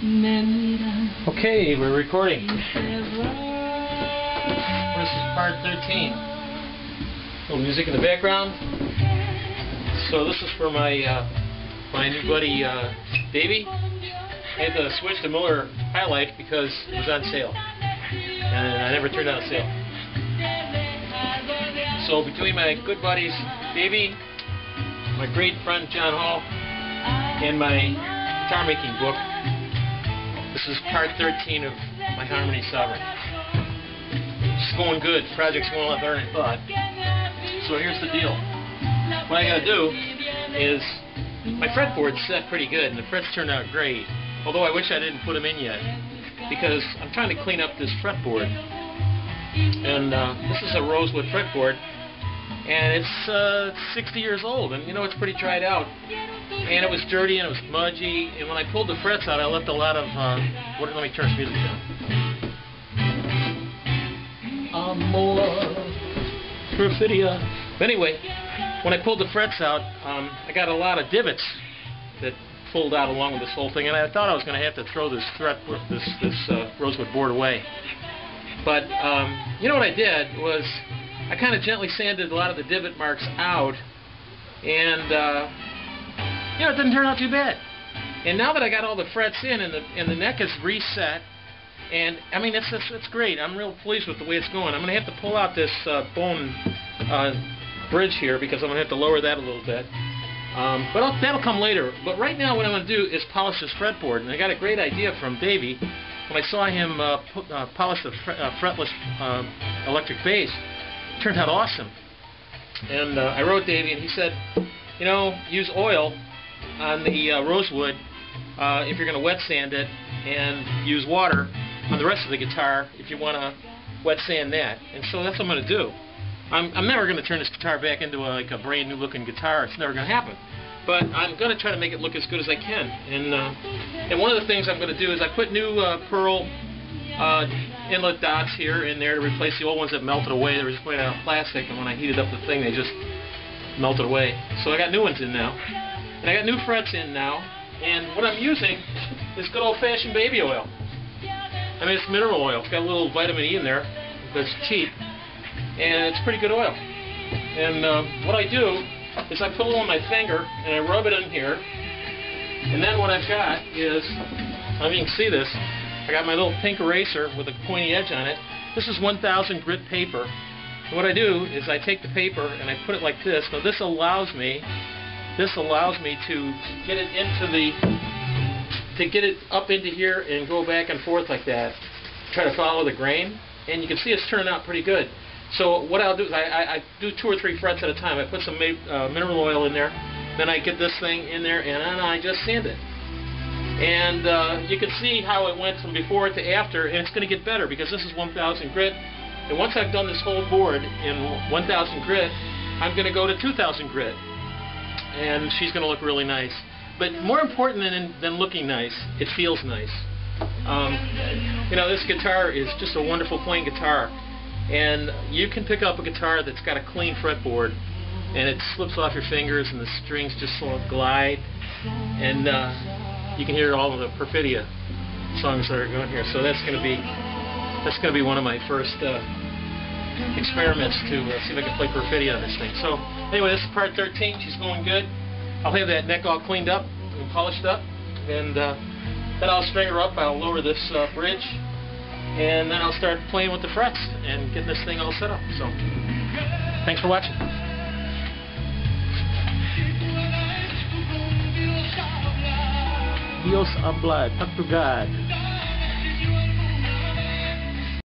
Okay, we're recording. This is part 13. A little music in the background. So this is for my my new buddy Davey. I had to switch to Miller High Life because it was on sale, and I never turned out a sale. So between my good buddies Davey, my great friend John Hall, and my guitar making book, this is part 13 of my Harmony Sovereign. It's going good. The project's going a lot better than I thought. So here's the deal. What I gotta do is, my fretboard's set pretty good, and the frets turned out great. Although I wish I didn't put them in yet, because I'm trying to clean up this fretboard. And this is a rosewood fretboard, and it's 60 years old, and you know, it's pretty dried out. And it was dirty and it was mudgy, and when I pulled the frets out, I left a lot of let me turn this music down. Amor perfidia. But anyway, when I pulled the frets out, I got a lot of divots that pulled out along with this whole thing, and I thought I was going to have to throw this rosewood board away. But you know what I did was I kind of gently sanded a lot of the divot marks out, and you know, it didn't turn out too bad. And now that I got all the frets in and the neck is reset, and I mean, it's great. I'm real pleased with the way it's going. I'm going to have to pull out this bone bridge here because I'm going to have to lower that a little bit. But that'll come later. But right now what I'm going to do is polish this fretboard. And I got a great idea from Davey. When I saw him polish the fretless electric bass, it turned out awesome. And I wrote Davey, and he said, you know, use oil on the rosewood if you're going to wet sand it, and use water on the rest of the guitar if you want to wet sand that. And so that's what I'm going to do. I'm never going to turn this guitar back into like a brand new looking guitar. It's never going to happen. But I'm going to try to make it look as good as I can. And one of the things I'm going to do is I put new pearl inlet dots here in there to replace the old ones that melted away. They were just made out of plastic, and when I heated up the thing, they just melted away. So I got new ones in now. And I got new frets in now. And what I'm using is good old-fashioned baby oil. I mean, it's mineral oil. It's got a little vitamin E in there, but it's cheap. And it's pretty good oil. And what I do is I put it on my finger and I rub it in here. And then what I've got is, I mean, you can see this, I got my little pink eraser with a pointy edge on it. This is 1000 grit paper. And what I do is I take the paper and I put it like this. Now this allows me to get it up into here and go back and forth like that. Try to follow the grain, and you can see it's turning out pretty good. So what I'll do is I do 2 or 3 frets at a time. I put some mineral oil in there, then I get this thing in there, and then I just sand it. And you can see how it went from before to after, and it's going to get better because this is 1000 grit. And once I've done this whole board in 1000 grit, I'm going to go to 2000 grit. And she's going to look really nice. But more important than looking nice, it feels nice. You know, this guitar is just a wonderful playing guitar. And you can pick up a guitar that's got a clean fretboard, and it slips off your fingers, and the strings just sort of glide. And you can hear all of the Perfidia songs that are going here. So that's going to be one of my first experiments to see if I can play Perfidia on this thing. So anyway, this is part 13. She's going good. I'll have that neck all cleaned up and polished up, and then I'll string her up. I'll lower this bridge, and then I'll start playing with the frets and getting this thing all set up. So thanks for watching. Dios habla, talk to God.